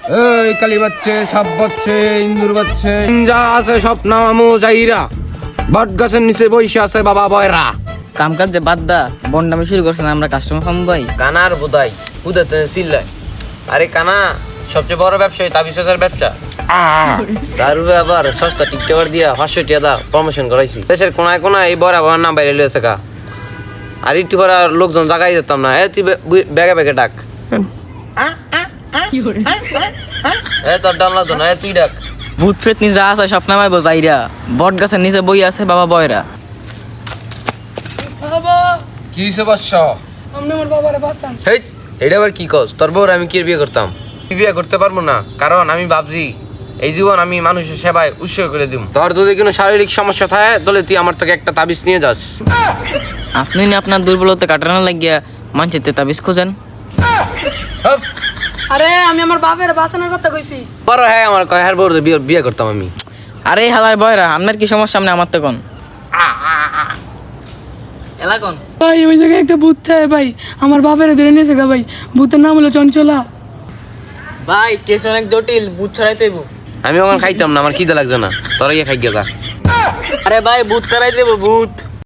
এই কালি বাচ্চে, সাপ বাচ্চে, ইন্দুর বাচ্চে, যা আছে সব নামামু যাইরা। বট গাছের নিচে বসে আছে বাবা বয়রা। কাম কাজ যে বাদ দা, বন্ডামি শুরু করছেন, আমরা কাস্টমার পাবো ভাই। কানার বোধাই হুদাতে চিল্লায়। আরে কানা সবচেয়ে বড় ব্যবসায়ী তাবিজের ব্যবসা। তার উপরে আবার সস্তা টিকটকার দিয়া 500 টাকা দা প্রমোশন করাইছি। দেশের কোনায় কোনায় এই বড় আবার নাম বাইরে লইছে কা। আর একটু পরে আর লোকজন জাগাই যেতাম না। এ তুই ব্যাগে ব্যাগে ডাক। এ তোর ডানলা তো না, এ তুই ডাক। ভূত প্রেত নি যা আছে সব নামাইবো যাইরা। বট গাছের নিচে বই আছে বাবা বয়রা। বাবা কি হইছে বৎস? আপনি আমার বাবারে বাঁচান। হেই, এটা আবার কি কস? তোর বউর আমি কি বিয়ে করতাম? বিয়ে করতে পারবো না, কারণ আমি ভাবছি এই জীবন আমি মানুষের সেবায় উৎসর্গ করে দিব। তোর যদি কোনো শারীরিক সমস্যা থাকে তাহলে তুই আমার থেকে একটা তাবিজ নিয়ে যাস। আপনি না আপনার দুর্বলতা কাটানো লাগিয়া মানচিতে তাবিজ খোঁজেন। হপ, আরে আমি আমার বাবার বাঁচানোর কথা কইছি। বড় হ্যাঁ আমার কয় হ্যাঁ বউর বিয়ে করতাম আমি। আরে হালার বয়রা, আপনার কি সমস্যা? আপনি আমার তো কোন এলাকন ভাই ওই জায়গায় একটা ভূত থাকে ভাই, আমার বাবারে ধরে নিয়েছে গা ভাই। ভূতের নাম হলো চঞ্চলা। ভাই কেস অনেক জটিল, ভূত ছড়াইতে হইব। আমি ওখানে খাইতাম না, আমার খিদে লাগছে না, তোরা গিয়ে খাই গেলা। আরে ভাই ভূত ছড়াইতে হইব, ভূত।